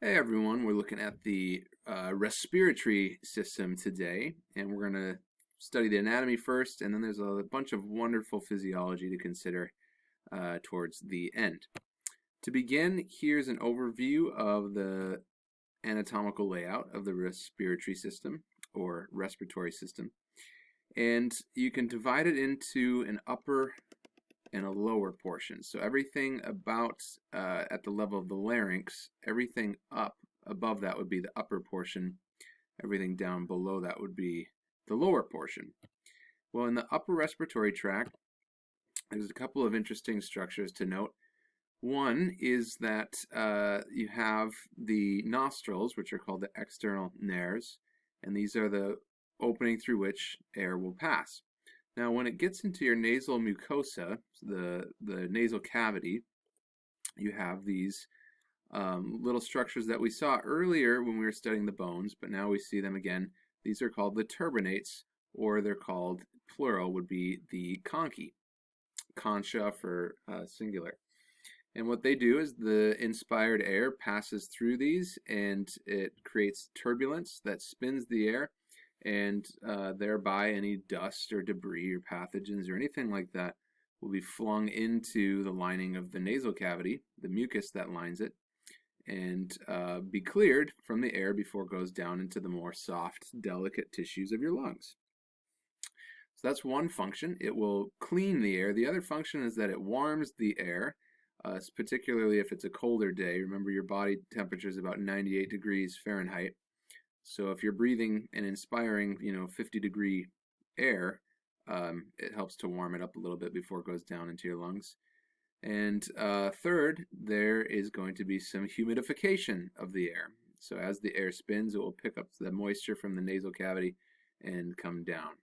Hey everyone, we're looking at the respiratory system today, and we're going to study the anatomy first, and then there's a bunch of wonderful physiology to consider towards the end. To begin, here's an overview of the anatomical layout of the respiratory system, or respiratory system. And you can divide it into an upper and a lower portion. So everything about at the level of the larynx, everything up above that would be the upper portion. Everything down below that would be the lower portion. Well, in the upper respiratory tract, there's a couple of interesting structures to note. One is that you have the nostrils, which are called the external nares, and these are the opening through which air will pass. Now, when it gets into your nasal mucosa, the nasal cavity, you have these little structures that we saw earlier when we were studying the bones, but now we see them again. These are called the turbinates, or they're called, plural would be the conchi, concha for singular. And what they do is the inspired air passes through these and it creates turbulence that spins the air, and thereby any dust or debris or pathogens or anything like that will be flung into the lining of the nasal cavity, the mucus that lines it, and be cleared from the air before it goes down into the more soft, delicate tissues of your lungs. So that's one function. It will clean the air. The other function is that it warms the air, particularly if it's a colder day. Remember, your body temperature is about 98 degrees Fahrenheit. So if you're breathing and inspiring, 50-degree air, it helps to warm it up a little bit before it goes down into your lungs. And third, there is going to be some humidification of the air. So as the air spins, it will pick up the moisture from the nasal cavity and come down.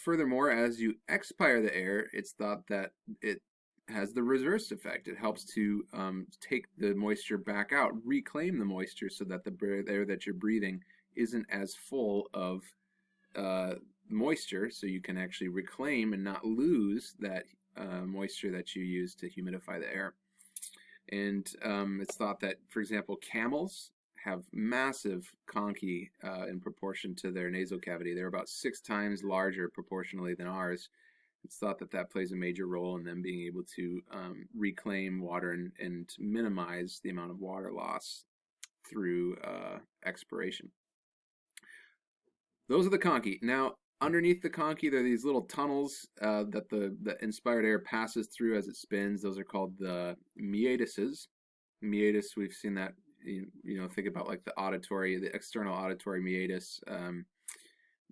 Furthermore, as you expire the air, it's thought that it has the reverse effect. It helps to take the moisture back out, reclaim the moisture so that the air that you're breathing isn't as full of moisture, so you can actually reclaim and not lose that moisture that you use to humidify the air. And it's thought that, for example, camels have massive conchi in proportion to their nasal cavity. They're about 6 times larger proportionally than ours. It's thought that that plays a major role in them being able to reclaim water and minimize the amount of water loss through expiration. Those are the conchi. Now, underneath the conchi, there are these little tunnels that the inspired air passes through as it spins. Those are called the meatuses. Meatus, we've seen that, think about like the external auditory meatus.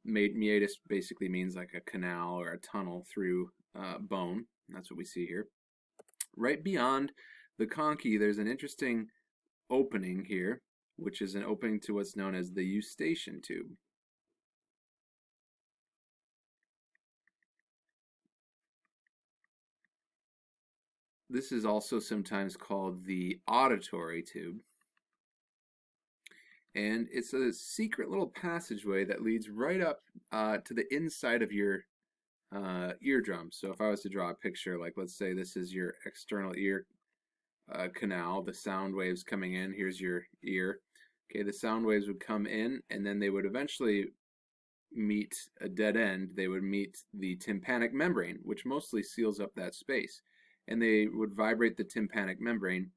Meatus basically means like a canal or a tunnel through bone. That's what we see here. Right beyond the conchi, there's an interesting opening here, which is an opening to what's known as the eustachian tube. This is also sometimes called the auditory tube. And it's a secret little passageway that leads right up to the inside of your eardrum. So if I was to draw a picture, like let's say this is your external ear canal, the sound waves coming in, here's your ear. Okay, the sound waves would come in and then they would eventually meet a dead end. They would meet the tympanic membrane, which mostly seals up that space. And they would vibrate the tympanic membrane.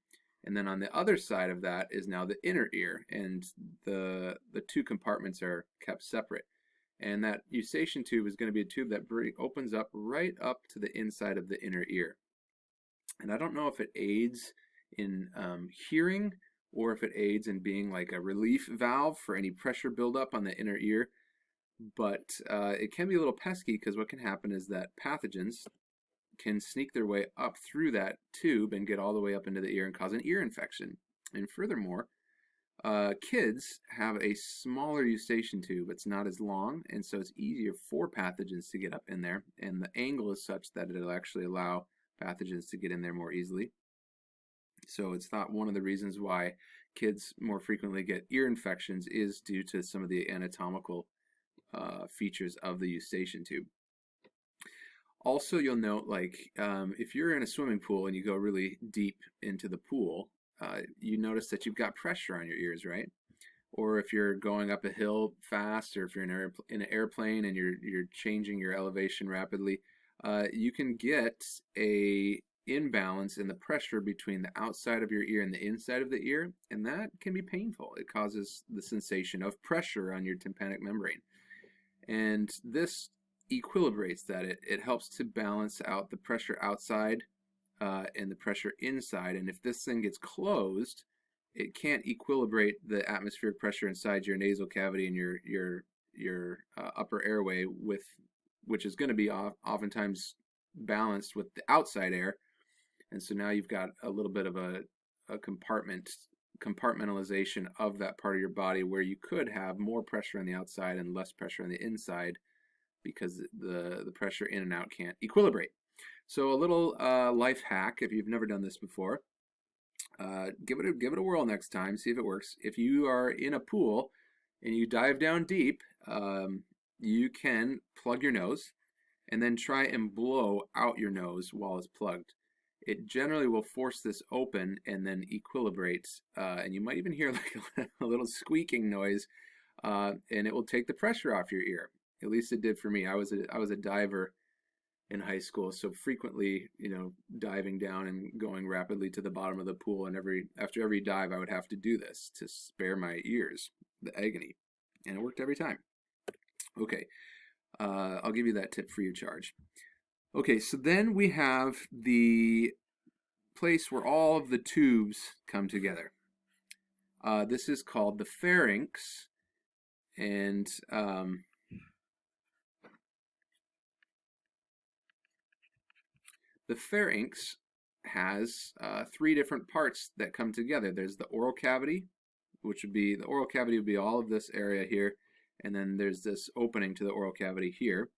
And then on the other side of that is now the inner ear, and the two compartments are kept separate. And that eustachian tube is going to be a tube that opens up right up to the inside of the inner ear. And I don't know if it aids in hearing or if it aids in being like a relief valve for any pressure buildup on the inner ear, but it can be a little pesky because what can happen is that pathogens can sneak their way up through that tube and get all the way up into the ear and cause an ear infection. And furthermore, kids have a smaller eustachian tube. It's not as long, and so it's easier for pathogens to get up in there. And the angle is such that it'll actually allow pathogens to get in there more easily. So it's thought one of the reasons why kids more frequently get ear infections is due to some of the anatomical features of the eustachian tube. Also, you'll note, like, if you're in a swimming pool and you go really deep into the pool, you notice that you've got pressure on your ears, right? Or if you're going up a hill fast, or if you're in an airplane and you're changing your elevation rapidly, you can get a imbalance in the pressure between the outside of your ear and the inside of the ear, and that can be painful. It causes the sensation of pressure on your tympanic membrane, and this equilibrates that. It helps to balance out the pressure outside and the pressure inside, and if this thing gets closed, it can't equilibrate the atmospheric pressure inside your nasal cavity and your upper airway, which is going to be oftentimes balanced with the outside air. And so now you've got a little bit of a compartmentalization of that part of your body, where you could have more pressure on the outside and less pressure on the inside, because the pressure in and out can't equilibrate. So a little life hack, if you've never done this before, give it a whirl next time, see if it works. If you are in a pool and you dive down deep, you can plug your nose and then try and blow out your nose while it's plugged. It generally will force this open and then equilibrate, and you might even hear like a little squeaking noise, and it will take the pressure off your ear. At least it did for me. I was a diver in high school, so frequently, diving down and going rapidly to the bottom of the pool, and after every dive I would have to do this to spare my ears the agony, and it worked every time. Okay, I'll give you that tip free of charge. Okay, so then we have the place where all of the tubes come together. This is called the pharynx, and the pharynx has 3 different parts that come together. There's the oral cavity, the oral cavity would be all of this area here, and then there's this opening to the oral cavity here.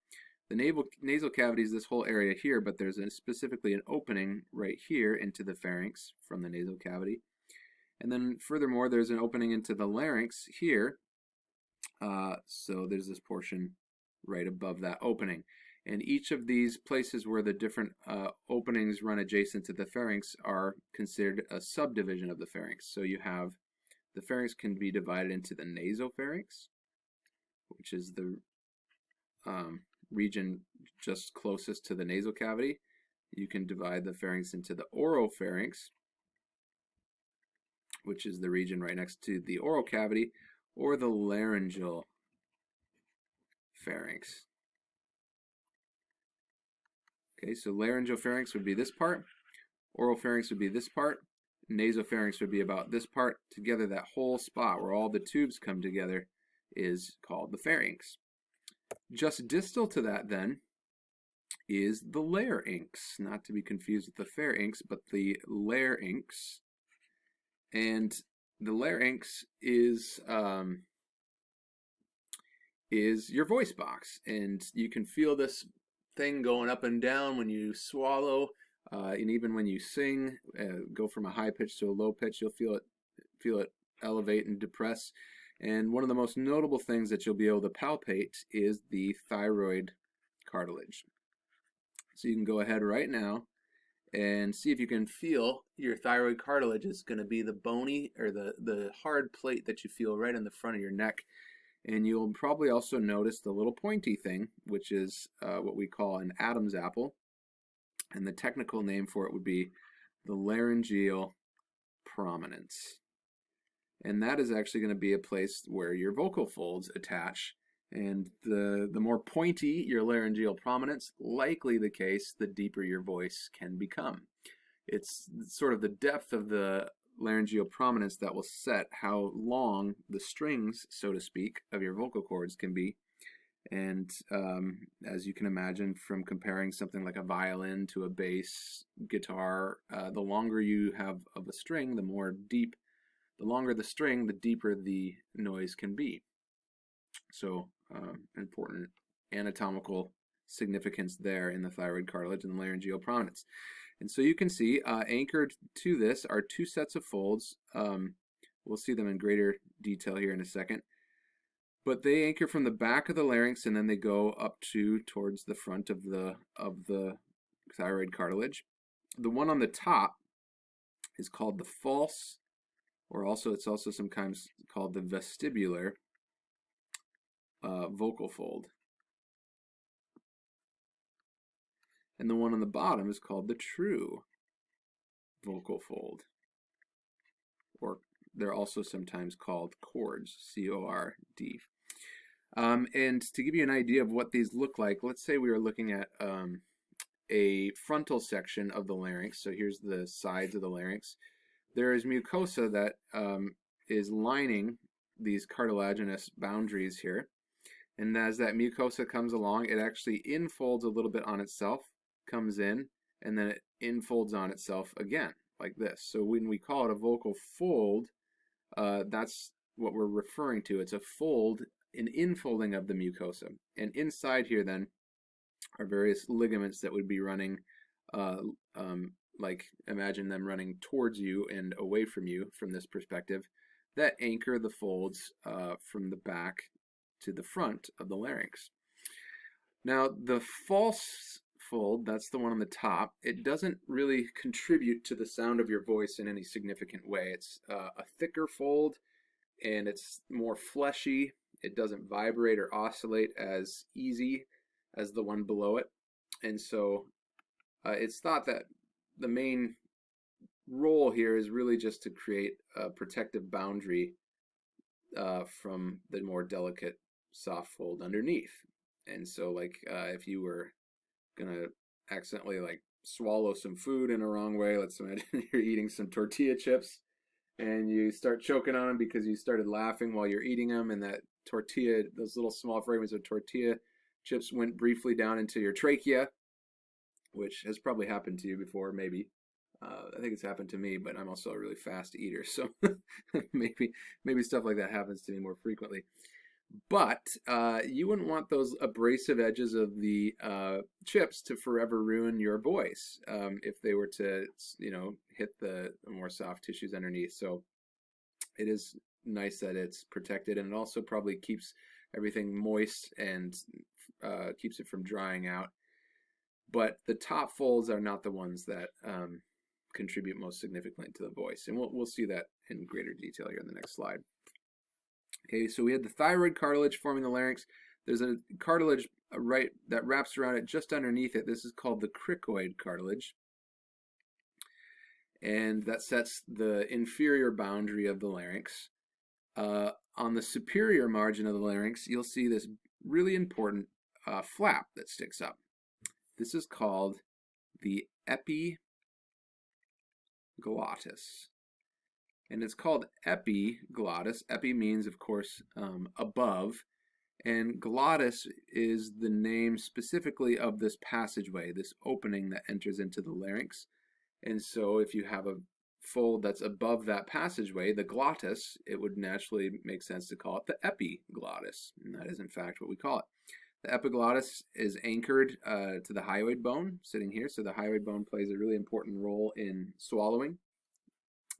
The nasal cavity is this whole area here, but there's specifically an opening right here into the pharynx from the nasal cavity. And then furthermore, there's an opening into the larynx here. So there's this portion right above that opening. And each of these places where the different openings run adjacent to the pharynx are considered a subdivision of the pharynx. So you have, the pharynx can be divided into the nasopharynx, which is the region just closest to the nasal cavity. You can divide the pharynx into the oropharynx, which is the region right next to the oral cavity, or the laryngeal pharynx. Okay, so laryngeal pharynx would be this part, oral pharynx would be this part, nasopharynx would be about this part. Together, that whole spot where all the tubes come together is called the pharynx. Just distal to that then is the larynx, not to be confused with the pharynx, but the larynx. And the larynx is your voice box, and you can feel this thing going up and down when you swallow, and even when you sing, go from a high pitch to a low pitch, you'll feel it elevate and depress. And one of the most notable things that you'll be able to palpate is the thyroid cartilage. So you can go ahead right now and see if you can feel your thyroid cartilage. Is going to be the bony, or the hard plate that you feel right in the front of your neck. And you'll probably also notice the little pointy thing, which is what we call an Adam's apple. And the technical name for it would be the laryngeal prominence. And that is actually going to be a place where your vocal folds attach. And the more pointy your laryngeal prominence, likely the case, the deeper your voice can become. It's sort of the depth of the laryngeal prominence that will set how long the strings, so to speak, of your vocal cords can be. And as you can imagine from comparing something like a violin to a bass guitar, the longer you have of a string, the longer the string, the deeper the noise can be. So important anatomical significance there in the thyroid cartilage and the laryngeal prominence. And so you can see anchored to this are 2 sets of folds. We'll see them in greater detail here in a second. But they anchor from the back of the larynx, and then they go up towards the front of the thyroid cartilage. The one on the top is called the false, or it's also sometimes called the vestibular vocal fold. And the one on the bottom is called the true vocal fold, or they're also sometimes called chords, C-O-R-D. And to give you an idea of what these look like, let's say we were looking at a frontal section of the larynx. So here's the sides of the larynx. There is mucosa that is lining these cartilaginous boundaries here. And as that mucosa comes along, it actually infolds a little bit on itself, comes in, and then it infolds on itself again, like this. So when we call it a vocal fold, that's what we're referring to. It's a fold, an infolding of the mucosa. And inside here then are various ligaments that would be running, like imagine them running towards you and away from you from this perspective, that anchor the folds from the back to the front of the larynx. Now the false fold, that's the one on the top, it doesn't really contribute to the sound of your voice in any significant way. It's a thicker fold, and it's more fleshy. It doesn't vibrate or oscillate as easy as the one below it. And so it's thought that the main role here is really just to create a protective boundary from the more delicate soft fold underneath. And so like if you were gonna accidentally like swallow some food in a wrong way, let's imagine you're eating some tortilla chips and you start choking on them because you started laughing while you're eating them, and that tortilla, those little small fragments of tortilla chips went briefly down into your trachea, which has probably happened to you before, maybe. I think it's happened to me, but I'm also a really fast eater, so maybe stuff like that happens to me more frequently. But you wouldn't want those abrasive edges of the chips to forever ruin your voice if they were to, hit the more soft tissues underneath. So it is nice that it's protected, and it also probably keeps everything moist and keeps it from drying out. But the top folds are not the ones that contribute most significantly to the voice, and we'll see that in greater detail here in the next slide. Okay, so we had the thyroid cartilage forming the larynx. There's a cartilage that wraps around it just underneath it. This is called the cricoid cartilage. And that sets the inferior boundary of the larynx. On the superior margin of the larynx, you'll see this really important flap that sticks up. This is called the epiglottis. And it's called epiglottis. Epi means, of course, above. And glottis is the name specifically of this passageway, this opening that enters into the larynx. And so if you have a fold that's above that passageway, the glottis, it would naturally make sense to call it the epiglottis. And that is, in fact, what we call it. The epiglottis is anchored to the hyoid bone, sitting here. So the hyoid bone plays a really important role in swallowing,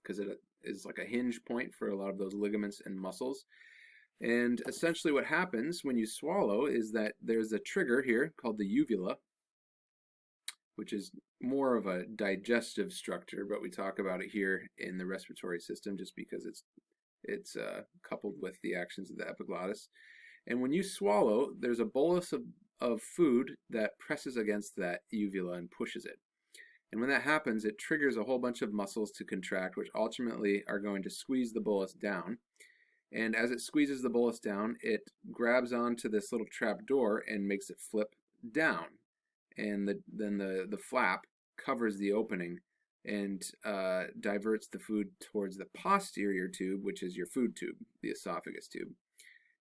because it is like a hinge point for a lot of those ligaments and muscles. And essentially what happens when you swallow is that there's a trigger here called the uvula, which is more of a digestive structure, but we talk about it here in the respiratory system just because it's coupled with the actions of the epiglottis. And when you swallow, there's a bolus of food that presses against that uvula and pushes it. And when that happens, it triggers a whole bunch of muscles to contract, which ultimately are going to squeeze the bolus down. And as it squeezes the bolus down, it grabs onto this little trap door and makes it flip down. And then the flap covers the opening and diverts the food towards the posterior tube, which is your food tube, the esophagus tube.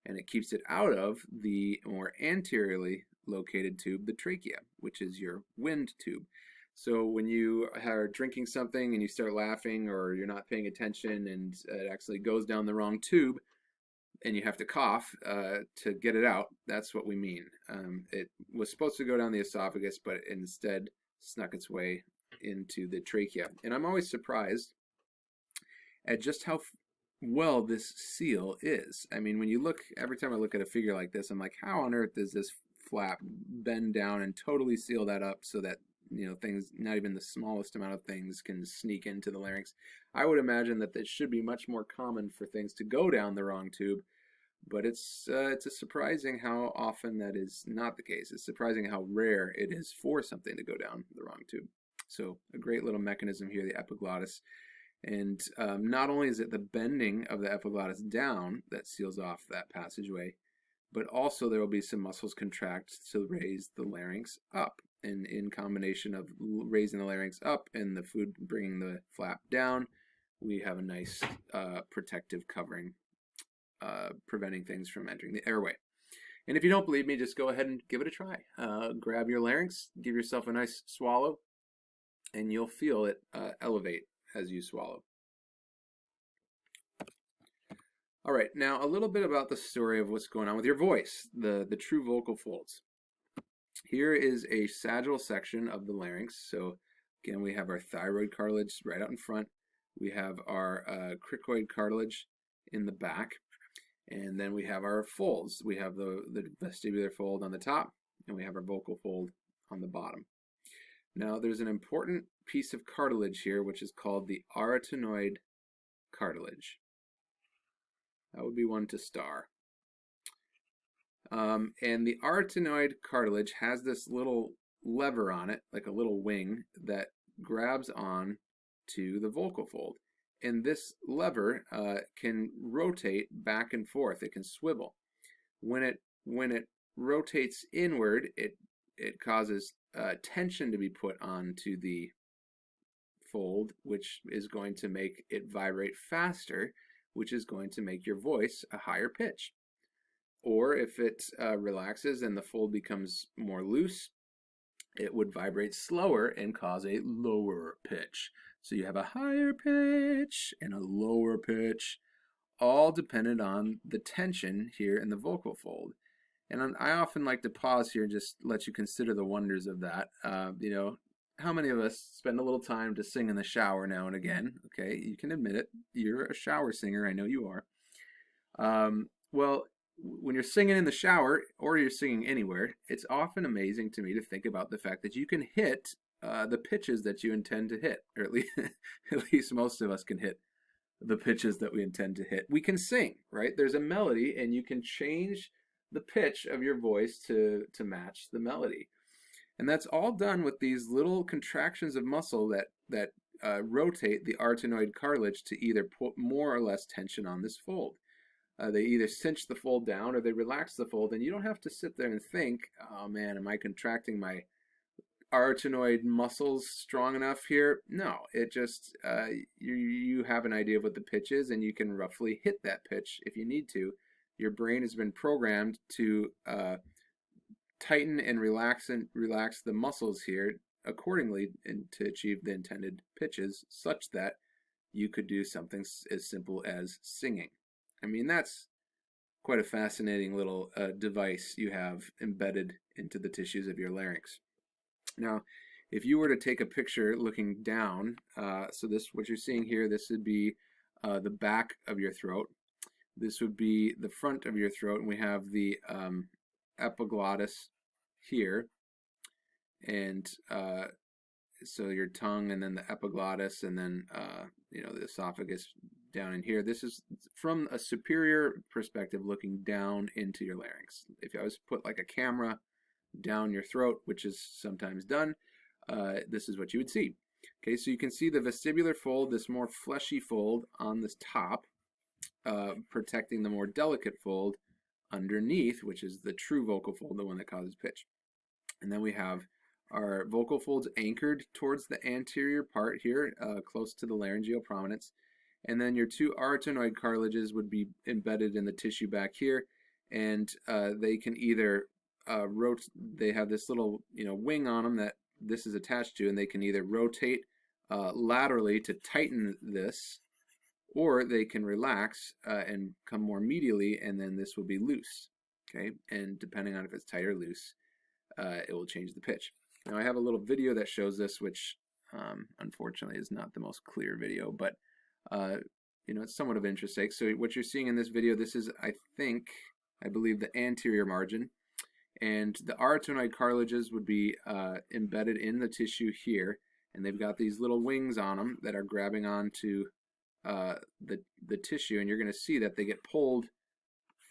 And it keeps it out of the more anteriorly located tube, the trachea, which is your wind tube. So when you are drinking something and you start laughing, or you're not paying attention and it actually goes down the wrong tube and you have to cough to get it out, that's what we mean. It was supposed to go down the esophagus, but instead snuck its way into the trachea. And I'm always surprised at just how well this seal is. I mean, when you look, every time I look at a figure like this, I'm like, how on earth does this flap bend down and totally seal that up so that things, not even the smallest amount of things can sneak into the larynx. I would imagine that it should be much more common for things to go down the wrong tube, but it's surprising how often that is not the case. It's surprising how rare it is for something to go down the wrong tube. So a great little mechanism here, the epiglottis. And not only is it the bending of the epiglottis down that seals off that passageway, but also there will be some muscles contract to raise the larynx up. And in combination of raising the larynx up and the food bringing the flap down, we have a nice protective covering, preventing things from entering the airway. And if you don't believe me, just go ahead and give it a try. Grab your larynx, give yourself a nice swallow, and you'll feel it elevate as you swallow. All right, now a little bit about the story of what's going on with your voice, the true vocal folds. Here is a sagittal section of the larynx. So again, we have our thyroid cartilage right out in front. We have our cricoid cartilage in the back. And then we have our folds. We have the vestibular fold on the top, and we have our vocal fold on the bottom. Now there's an important piece of cartilage here, which is called the arytenoid cartilage. That would be one to star. And the arytenoid cartilage has this little lever on it, like a little wing, that grabs on to the vocal fold. And this lever can rotate back and forth. It can swivel. When it rotates inward, it causes tension to be put onto the fold, which is going to make it vibrate faster, which is going to make your voice a higher pitch. Or if it relaxes and the fold becomes more loose, it would vibrate slower and cause a lower pitch. So you have a higher pitch and a lower pitch, all dependent on the tension here in the vocal fold. And I often like to pause here and just let you consider the wonders of that. How many of us spend a little time to sing in the shower now and again? Okay, you can admit it. You're a shower singer. I know you are. Well, when you're singing in the shower or you're singing anywhere, it's often amazing to me to think about the fact that you can hit the pitches that you intend to hit, or at least most of us can hit the pitches that we intend to hit. We can sing, right? There's a melody, and you can change the pitch of your voice to match the melody. And that's all done with these little contractions of muscle that rotate the arytenoid cartilage to either put more or less tension on this fold. They either cinch the fold down or they relax the fold, and you don't have to sit there and think, oh man, am I contracting my arytenoid muscles strong enough here? No, it just, you have an idea of what the pitch is, and you can roughly hit that pitch if you need to. Your brain has been programmed to tighten and relax the muscles here accordingly and to achieve the intended pitches, such that you could do something as simple as singing. I mean, that's quite a fascinating little device you have embedded into the tissues of your larynx. Now, if you were to take a picture looking down, so this, what you're seeing here, this would be the back of your throat. This would be the front of your throat, and we have the epiglottis here, and so your tongue, and then the epiglottis, and then the esophagus down in here. This is from a superior perspective, looking down into your larynx. If I was to put like a camera down your throat, which is sometimes done, this is what you would see. Okay, so you can see the vestibular fold, this more fleshy fold on this top, protecting the more delicate fold underneath, which is the true vocal fold, the one that causes pitch. And then we have our vocal folds anchored towards the anterior part here, close to the laryngeal prominence. And then your two arytenoid cartilages would be embedded in the tissue back here, and they can either they have this little wing on them that this is attached to, and they can either rotate laterally to tighten this, or they can relax and come more medially, and then this will be loose. Okay, and depending on if it's tight or loose, it will change the pitch. Now I have a little video that shows this, which unfortunately is not the most clear video, but it's somewhat of interesting. So what you're seeing in this video, this is, I believe, the anterior margin, And the arytenoid cartilages would be embedded in the tissue here, and they've got these little wings on them that are grabbing onto the tissue, and you're going to see that they get pulled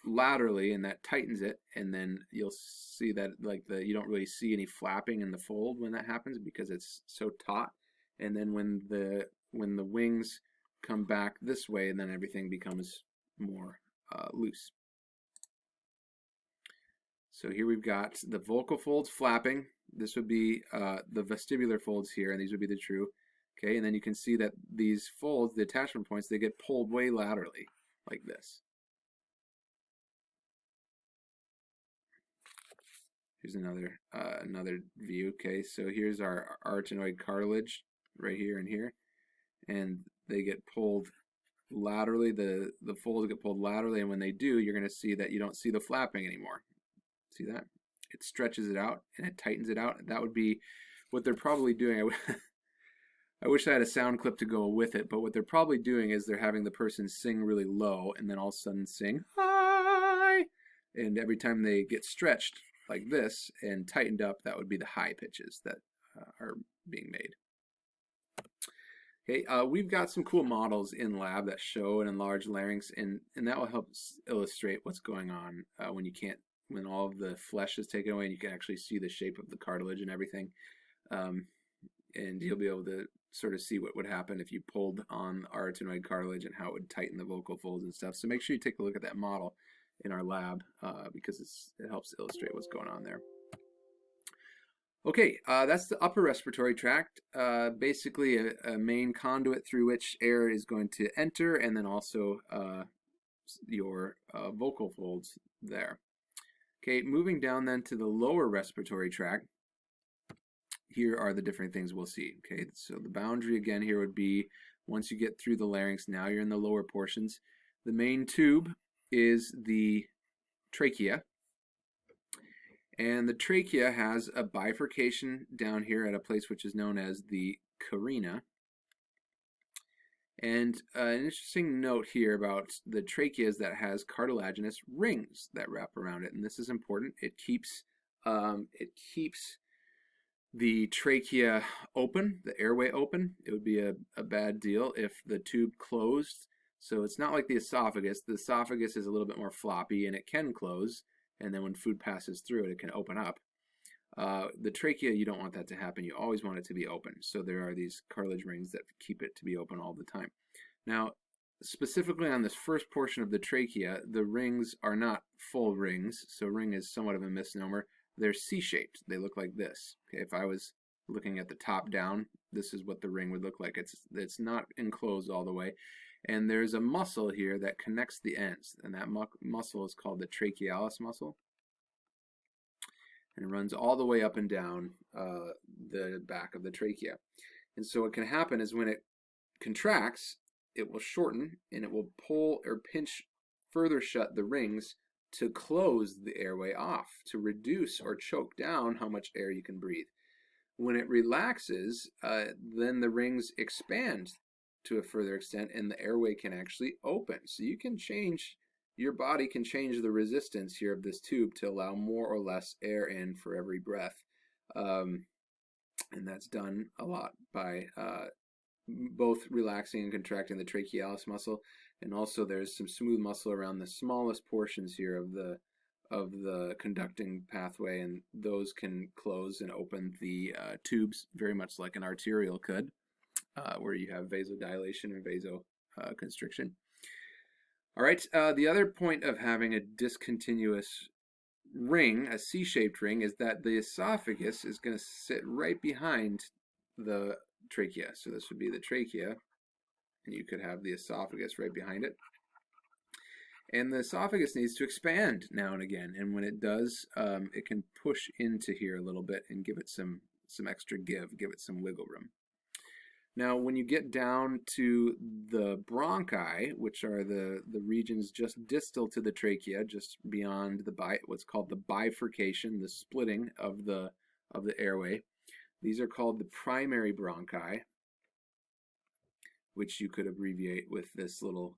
laterally, and that tightens it, and then you'll see that you don't really see any flapping in the fold when that happens because it's so taut. And then when the wings come back this way, and then everything becomes more loose. So here we've got the vocal folds flapping. This would be the vestibular folds here, and these would be the true. Okay, and then you can see that these folds, the attachment points, they get pulled way laterally, like this. Here's another view. Okay, so here's our arytenoid cartilage right here and here, and they get pulled laterally. The folds get pulled laterally, and when they do, you're going to see that you don't see the flapping anymore. See that? It stretches it out and it tightens it out. That would be what they're probably doing. I wish I had a sound clip to go with it, but what they're probably doing is they're having the person sing really low and then all of a sudden sing high. And every time they get stretched like this and tightened up, that would be the high pitches that are being made. Okay, we've got some cool models in lab that show an enlarged larynx, and that will help illustrate what's going on when all of the flesh is taken away and you can actually see the shape of the cartilage and everything. And you'll be able to sort of see what would happen if you pulled on the arytenoid cartilage and how it would tighten the vocal folds and stuff. So make sure you take a look at that model in our lab because it helps illustrate what's going on there. Okay, that's the upper respiratory tract, basically a main conduit through which air is going to enter, and then also your vocal folds there. Okay, moving down then to the lower respiratory tract, here are the different things we'll see. Okay, so the boundary again here would be once you get through the larynx, now you're in the lower portions. The main tube is the trachea. And the trachea has a bifurcation down here at a place which is known as the carina. And an interesting note here about the trachea is that it has cartilaginous rings that wrap around it, and this is important. It keeps the trachea open, the airway open. It would be a bad deal if the tube closed. So it's not like the esophagus. The esophagus is a little bit more floppy and it can close, and then when food passes through it, it can open up. The trachea, you don't want that to happen. You always want it to be open. So there are these cartilage rings that keep it to be open all the time. Now, specifically on this first portion of the trachea, the rings are not full rings. So ring is somewhat of a misnomer. They're C-shaped. They look like this. Okay, if I was looking at the top down, this is what the ring would look like. It's not enclosed all the way. And there's a muscle here that connects the ends, and that muscle is called the trachealis muscle. And it runs all the way up and down the back of the trachea. And so what can happen is when it contracts, it will shorten and it will pull or pinch further shut the rings to close the airway off, to reduce or choke down how much air you can breathe. When it relaxes, then the rings expand to a further extent and the airway can actually open. So you can change, your body can change the resistance here of this tube to allow more or less air in for every breath. And that's done a lot by both relaxing and contracting the trachealis muscle, and also there's some smooth muscle around the smallest portions here of the conducting pathway, and those can close and open the tubes very much like an arterial could, where you have vasodilation and vasoconstriction. All right, the other point of having a discontinuous ring, a C-shaped ring, is that the esophagus is going to sit right behind the trachea. So this would be the trachea, and you could have the esophagus right behind it. And the esophagus needs to expand now and again, and when it does, it can push into here a little bit and give it some extra give it some wiggle room. Now, when you get down to the bronchi, which are the regions just distal to the trachea, just beyond what's called the bifurcation, the splitting of the airway, these are called the primary bronchi, which you could abbreviate with this little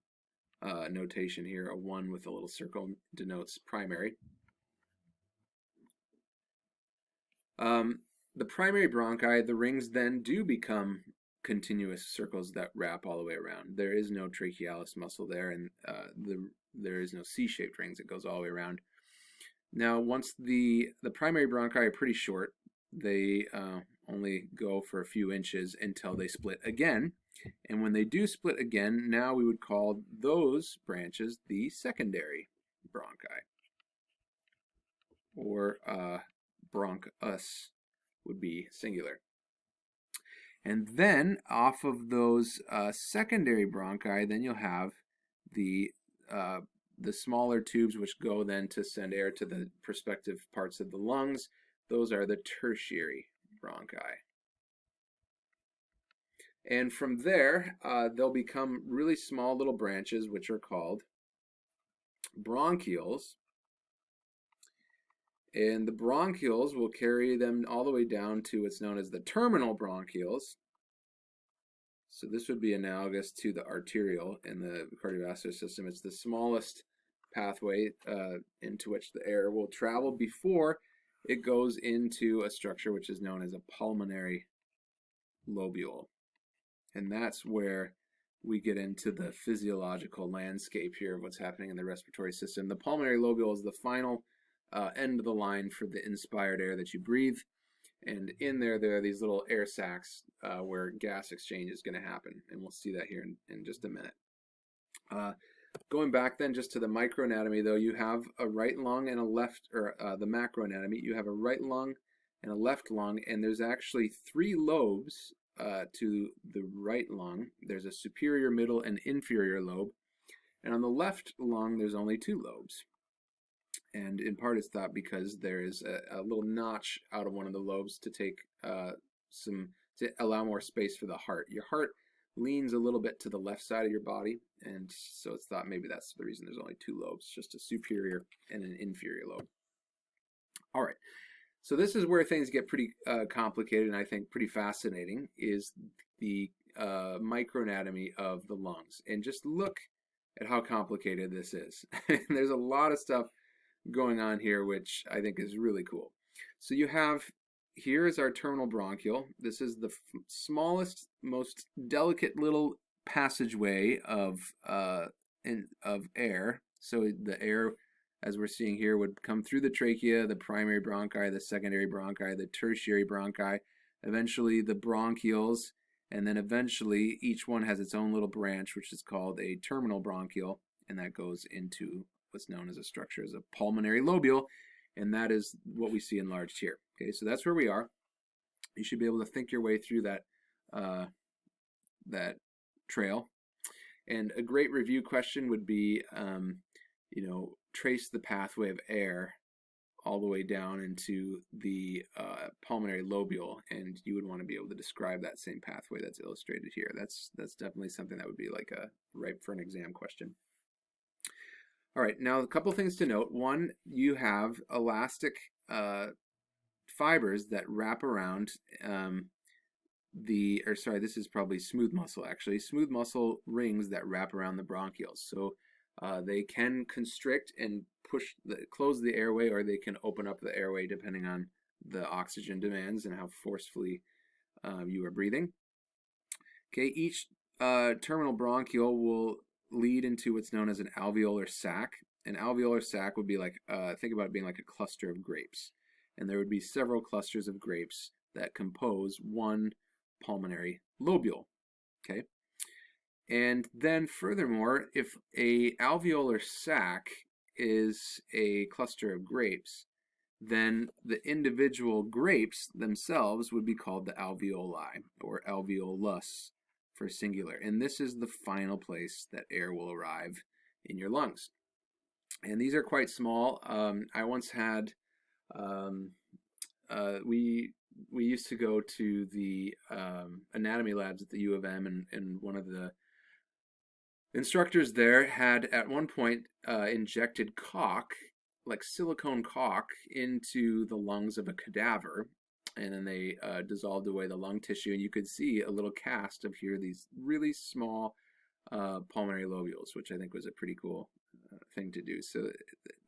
notation here. A 1 with a little circle denotes primary. The primary bronchi, the rings then do become continuous circles that wrap all the way around. There is no trachealis muscle there, and there is no C-shaped rings. It goes all the way around. Now, once the primary bronchi are pretty short, they only go for a few inches until they split again. And when they do split again, now we would call those branches the secondary bronchi, or bronchus would be singular. And then off of those secondary bronchi, then you'll have the smaller tubes, which go then to send air to the prospective parts of the lungs. Those are the tertiary bronchi. And from there, they'll become really small little branches, which are called bronchioles. And the bronchioles will carry them all the way down to what's known as the terminal bronchioles. So this would be analogous to the arterial in the cardiovascular system. It's the smallest pathway into which the air will travel before it goes into a structure which is known as a pulmonary lobule. And that's where we get into the physiological landscape here of what's happening in the respiratory system. The pulmonary lobule is the final end of the line for the inspired air that you breathe. And in there are these little air sacs where gas exchange is going to happen. And we'll see that here in just a minute. Going back then just to the microanatomy, though, you have a right lung and a left, or the macroanatomy, you have a right lung and a left lung, and there's actually 3 lobes to the right lung. There's a superior, middle, and inferior lobe. And on the left lung, there's only 2 lobes. And in part it's thought because there is a little notch out of one of the lobes to take to allow more space for the heart. Your heart leans a little bit to the left side of your body, and so it's thought maybe that's the reason there's only 2 lobes, just a superior and an inferior lobe. All right, so this is where things get pretty complicated, and I think pretty fascinating, is the microanatomy of the lungs. And just look at how complicated this is. There's a lot of stuff going on here, which I think is really cool. So you have, here is our terminal bronchiole. This is the smallest, most delicate little passageway of air. So the air, as we're seeing here, would come through the trachea, the primary bronchi, the secondary bronchi, the tertiary bronchi, eventually the bronchioles, and then eventually each one has its own little branch, which is called a terminal bronchiole, and that goes into what's known as a structure as a pulmonary lobule, and that is what we see enlarged here. Okay, so that's where we are. You should be able to think your way through that that trail. And a great review question would be, trace the pathway of air all the way down into the pulmonary lobule, and you would want to be able to describe that same pathway that's illustrated here. That's definitely something that would be like ripe for an exam question. All right, now a couple things to note. One, you have elastic fibers that wrap around this is probably smooth muscle actually, smooth muscle rings that wrap around the bronchioles. So they can constrict and close the airway, or they can open up the airway depending on the oxygen demands and how forcefully you are breathing. Okay, each terminal bronchiole will lead into what's known as an alveolar sac. An alveolar sac would be like, think about it being like a cluster of grapes. And there would be several clusters of grapes that compose one pulmonary lobule. Okay? And then furthermore, if a alveolar sac is a cluster of grapes, then the individual grapes themselves would be called the alveoli, or alveolus for singular. And this is the final place that air will arrive in your lungs. And these are quite small. I once had, we used to go to the anatomy labs at the U of M, and one of the instructors there had at one point injected caulk, like silicone caulk, into the lungs of a cadaver, and then they dissolved away the lung tissue, and you could see a little cast of here these really small pulmonary lobules, which I think was a pretty cool thing to do. So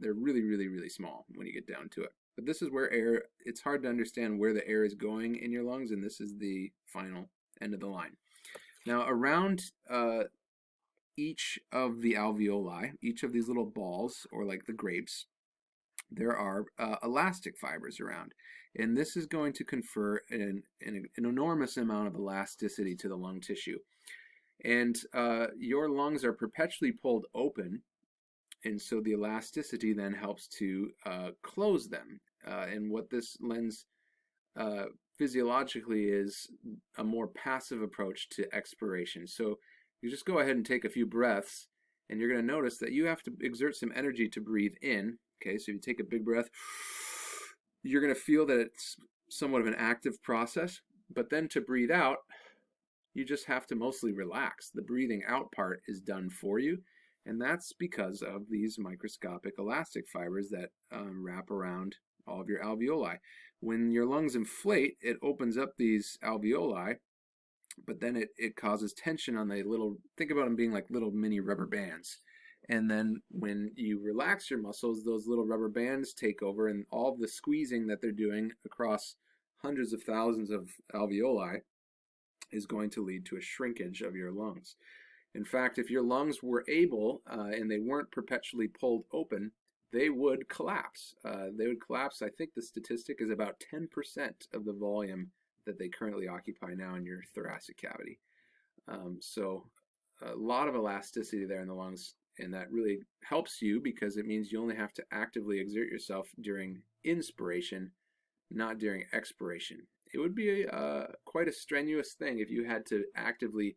they're really, really, really small when you get down to it. But this is where air, it's hard to understand where the air is going in your lungs, and this is the final end of the line. Now, around each of the alveoli, each of these little balls, or like the grapes, there are elastic fibers around. And this is going to confer an enormous amount of elasticity to the lung tissue. And your lungs are perpetually pulled open, and so the elasticity then helps to close them. And what this lends physiologically is a more passive approach to expiration. So you just go ahead and take a few breaths, and you're going to notice that you have to exert some energy to breathe in. Okay, so if you take a big breath, you're going to feel that it's somewhat of an active process, but then to breathe out, you just have to mostly relax. The breathing out part is done for you, and that's because of these microscopic elastic fibers that wrap around all of your alveoli. When your lungs inflate, it opens up these alveoli, but then it causes tension on the little, think about them being like little mini rubber bands. And then when you relax your muscles, those little rubber bands take over, and all of the squeezing that they're doing across hundreds of thousands of alveoli is going to lead to a shrinkage of your lungs. In fact, if your lungs were able and they weren't perpetually pulled open, they would collapse. They would collapse. I think the statistic is about 10% of the volume that they currently occupy now in your thoracic cavity. So a lot of elasticity there in the lungs, and that really helps you because it means you only have to actively exert yourself during inspiration, not during expiration. It would be quite a strenuous thing if you had to actively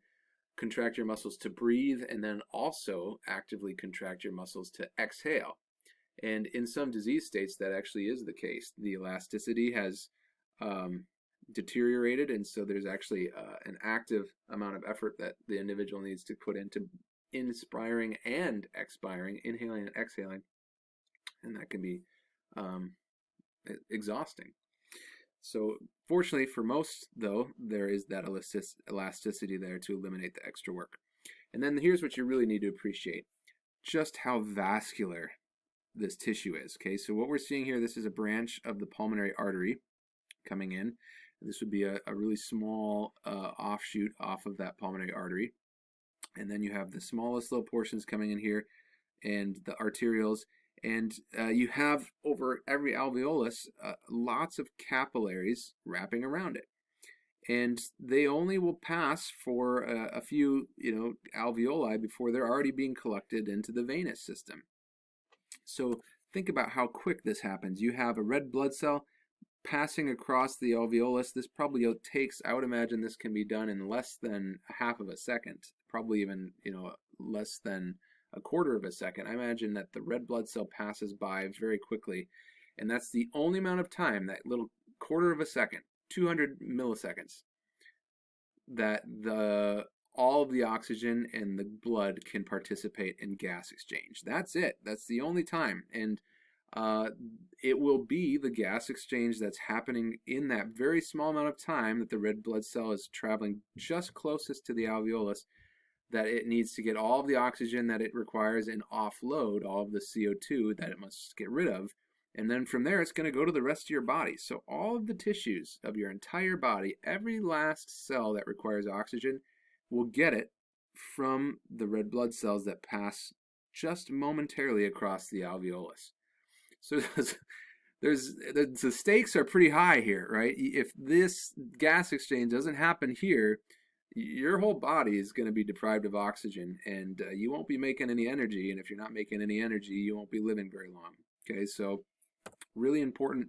contract your muscles to breathe and then also actively contract your muscles to exhale. And in some disease states, that actually is the case. The elasticity has deteriorated, and so there's actually an active amount of effort that the individual needs to put into inspiring and expiring, inhaling and exhaling, and that can be exhausting. So fortunately for most, though, there is that elasticity there to eliminate the extra work. And then here's what you really need to appreciate, just how vascular this tissue is. Okay, so what we're seeing here, this is a branch of the pulmonary artery coming in. This would be a really small offshoot off of that pulmonary artery. And then you have the smallest little portions coming in here and the arterioles. And you have over every alveolus lots of capillaries wrapping around it. And they only will pass for a few, alveoli before they're already being collected into the venous system. So think about how quick this happens. You have a red blood cell passing across the alveolus. This probably takes, I would imagine this can be done in less than half of a second, probably even, less than a quarter of a second. I imagine that the red blood cell passes by very quickly, and that's the only amount of time, that little quarter of a second, 200 milliseconds, that all of the oxygen and the blood can participate in gas exchange. That's it. That's the only time. And it will be the gas exchange that's happening in that very small amount of time that the red blood cell is traveling just closest to the alveolus, that it needs to get all of the oxygen that it requires and offload all of the CO2 that it must get rid of. And then from there, it's going to go to the rest of your body. So all of the tissues of your entire body, every last cell that requires oxygen, will get it from the red blood cells that pass just momentarily across the alveolus. So the stakes are pretty high here, right? If this gas exchange doesn't happen here, your whole body is going to be deprived of oxygen, and you won't be making any energy. And if you're not making any energy, you won't be living very long. Okay, so really important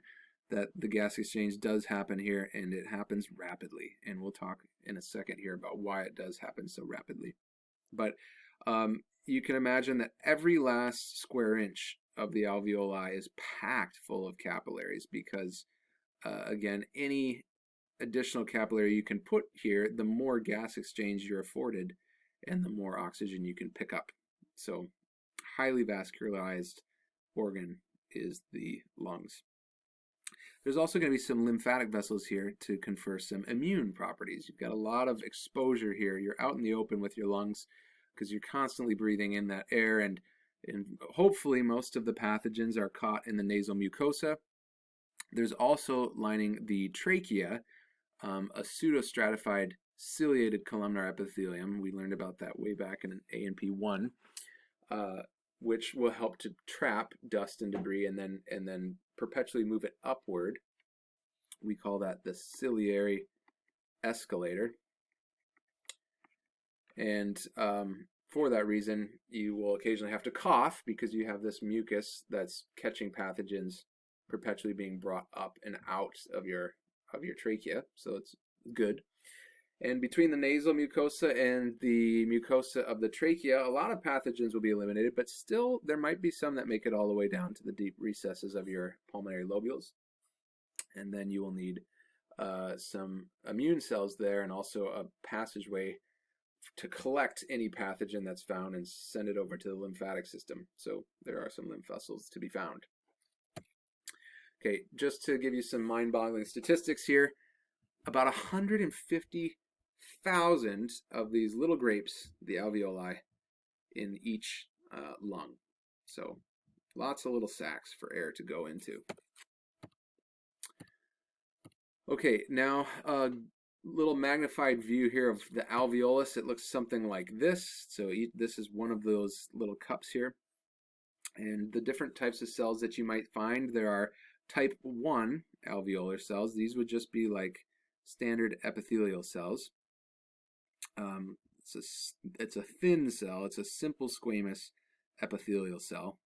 that the gas exchange does happen here, and it happens rapidly. And we'll talk in a second here about why it does happen so rapidly. But you can imagine that every last square inch of the alveoli is packed full of capillaries because, again, any additional capillary you can put here, the more gas exchange you're afforded and the more oxygen you can pick up. So highly vascularized organ is the lungs. There's also going to be some lymphatic vessels here to confer some immune properties. You've got a lot of exposure here. You're out in the open with your lungs because you're constantly breathing in that air, and hopefully most of the pathogens are caught in the nasal mucosa. There's also lining the trachea a pseudostratified ciliated columnar epithelium. We learned about that way back in A&P1, which will help to trap dust and debris and then perpetually move it upward. We call that the ciliary escalator. And for that reason, you will occasionally have to cough because you have this mucus that's catching pathogens perpetually being brought up and out of your trachea, so it's good. And between the nasal mucosa and the mucosa of the trachea, a lot of pathogens will be eliminated, but still there might be some that make it all the way down to the deep recesses of your pulmonary lobules. And then you will need some immune cells there and also a passageway to collect any pathogen that's found and send it over to the lymphatic system. So there are some lymph vessels to be found. Okay, just to give you some mind-boggling statistics here, about 150,000 of these little grapes, the alveoli, in each lung. So lots of little sacs for air to go into. Okay, now a little magnified view here of the alveolus. It looks something like this. So this is one of those little cups here. And the different types of cells that you might find, there are type 1 alveolar cells. These would just be like standard epithelial cells. It's a thin cell. It's a simple squamous epithelial cell.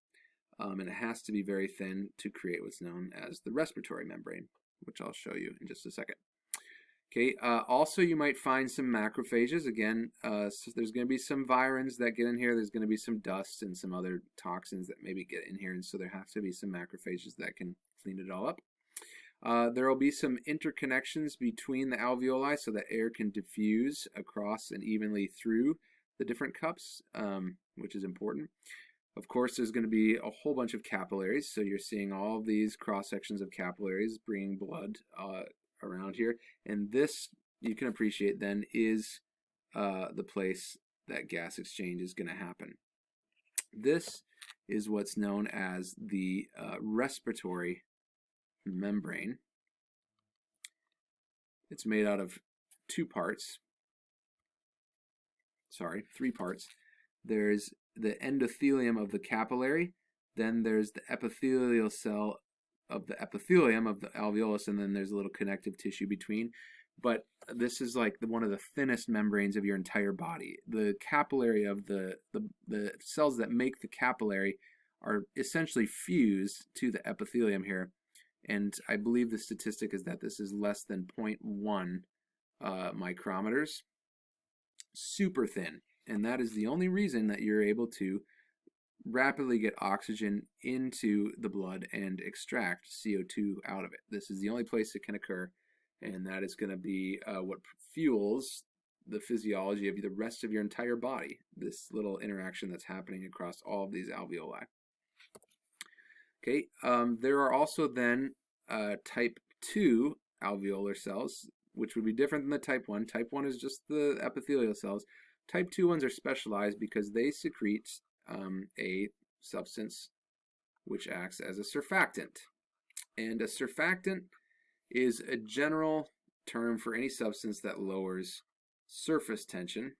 And it has to be very thin to create what's known as the respiratory membrane, which I'll show you in just a second. Okay, also you might find some macrophages. Again, so there's going to be some virins that get in here. There's going to be some dust and some other toxins that maybe get in here, and so there have to be some macrophages that can clean it all up. There will be some interconnections between the alveoli so that air can diffuse across and evenly through the different cups, which is important. Of course, there's going to be a whole bunch of capillaries, so you're seeing all of these cross-sections of capillaries bringing blood around here, and this, you can appreciate then, is the place that gas exchange is going to happen. This is what's known as the respiratory membrane. It's made out of three parts. There's the endothelium of the capillary, then there's the epithelial cell of the epithelium of the alveolus, and then there's a little connective tissue between. But this is like one of the thinnest membranes of your entire body. The capillary of the cells that make the capillary are essentially fused to the epithelium here, and I believe the statistic is that this is less than 0.1 micrometers. Super thin, and that is the only reason that you're able to rapidly get oxygen into the blood and extract CO2 out of it. This is the only place it can occur, and that is going to be what fuels the physiology of the rest of your entire body, this little interaction that's happening across all of these alveoli. Okay, there are also then type 2 alveolar cells, which would be different than the type 1. Type 1 is just the epithelial cells. Type 2 ones are specialized because they secrete a substance which acts as a surfactant. And a surfactant is a general term for any substance that lowers surface tension.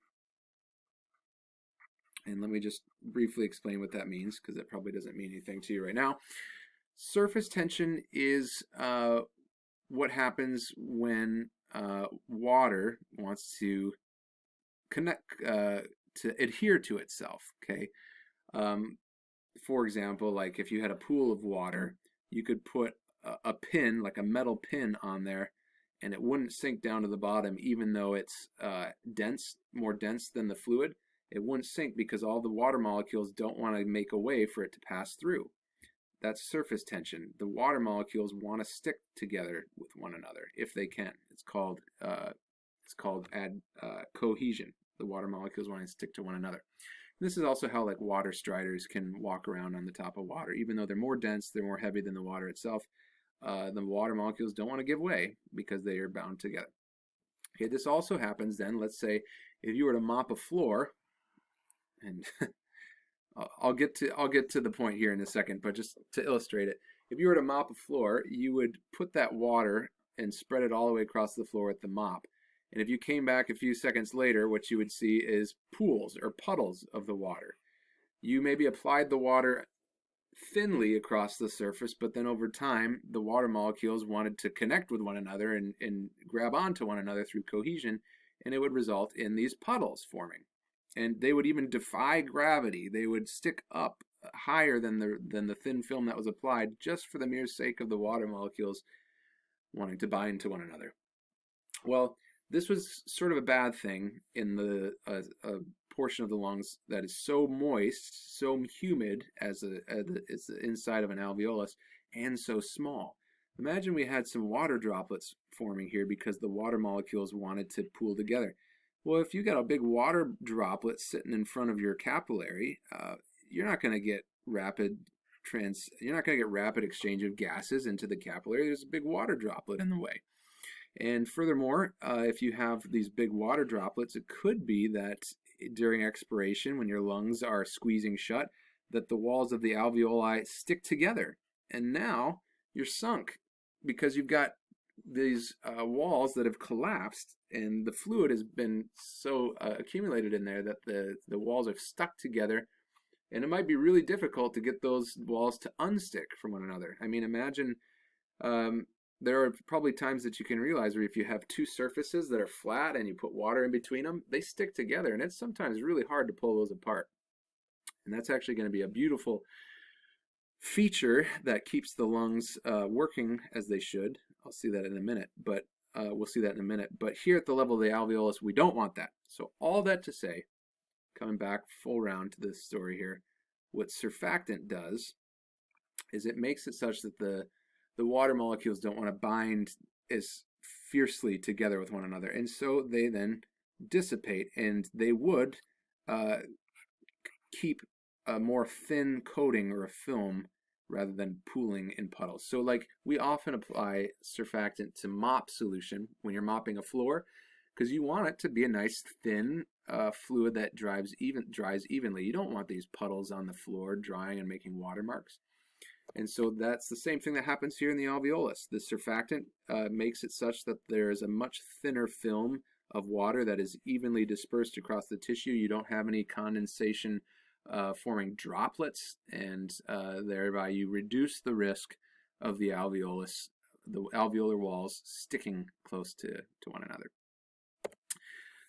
And let me just briefly explain what that means, because it probably doesn't mean anything to you right now. Surface tension is what happens when water wants to to adhere to itself. Okay. For example, like if you had a pool of water, you could put a pin, like a metal pin, on there, and it wouldn't sink down to the bottom, even though it's more dense than the fluid. It wouldn't sink because all the water molecules don't want to make a way for it to pass through. That's surface tension. The water molecules want to stick together with one another if they can. It's called cohesion. The water molecules want to stick to one another. This is also how like water striders can walk around on the top of water. Even though they're more dense, they're more heavy than the water itself, the water molecules don't want to give way because they are bound together. Okay, this also happens then, let's say, if you were to mop a floor, and I'll get to the point here in a second, but just to illustrate it, if you were to mop a floor, you would put that water and spread it all the way across the floor with the mop. And if you came back a few seconds later, what you would see is pools or puddles of the water. You maybe applied the water thinly across the surface, but then over time, the water molecules wanted to connect with one another and grab onto one another through cohesion, and it would result in these puddles forming. And they would even defy gravity. They would stick up higher than the thin film that was applied, just for the mere sake of the water molecules wanting to bind to one another. Well, this was sort of a bad thing in the portion of the lungs that is so moist, so humid as the inside of an alveolus, and so small. Imagine we had some water droplets forming here because the water molecules wanted to pool together. Well, if you got a big water droplet sitting in front of your capillary, you're not going to get rapid exchange of gases into the capillary. There's a big water droplet in the way. And furthermore, if you have these big water droplets, it could be that during expiration, when your lungs are squeezing shut, that the walls of the alveoli stick together. And now you're sunk because you've got these walls that have collapsed, and the fluid has been so accumulated in there that the walls are stuck together. And it might be really difficult to get those walls to unstick from one another. I mean, imagine there are probably times that you can realize where if you have two surfaces that are flat and you put water in between them, they stick together, and it's sometimes really hard to pull those apart. And that's actually going to be a beautiful feature that keeps the lungs working as they should. I'll see that in a minute, but we'll see that in a minute. But here at the level of the alveolus, we don't want that. So all that to say, coming back full round to this story here, what surfactant does is it makes it such that the water molecules don't want to bind as fiercely together with one another, and so they then dissipate, and they would keep a more thin coating or a film rather than pooling in puddles. So like we often apply surfactant to mop solution when you're mopping a floor, because you want it to be a nice thin fluid that dries evenly. You don't want these puddles on the floor drying and making watermarks. And so that's the same thing that happens here in the alveolus. The surfactant makes it such that there is a much thinner film of water that is evenly dispersed across the tissue. You don't have any condensation forming droplets, and thereby you reduce the risk of the alveolus, the alveolar walls sticking close to one another.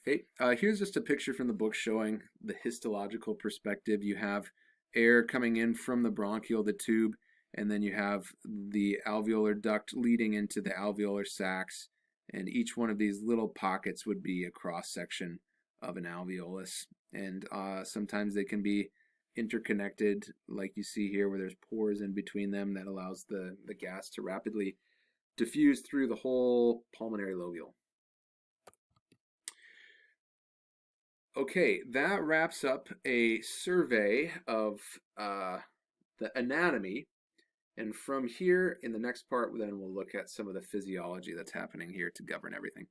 Okay, here's just a picture from the book showing the histological perspective. You have air coming in from the bronchiole, the tube, and then you have the alveolar duct leading into the alveolar sacs, and each one of these little pockets would be a cross-section of an alveolus. And sometimes they can be interconnected, like you see here, where there's pores in between them that allows the gas to rapidly diffuse through the whole pulmonary lobule. Okay, that wraps up a survey of the anatomy. And from here, in the next part, then we'll look at some of the physiology that's happening here to govern everything.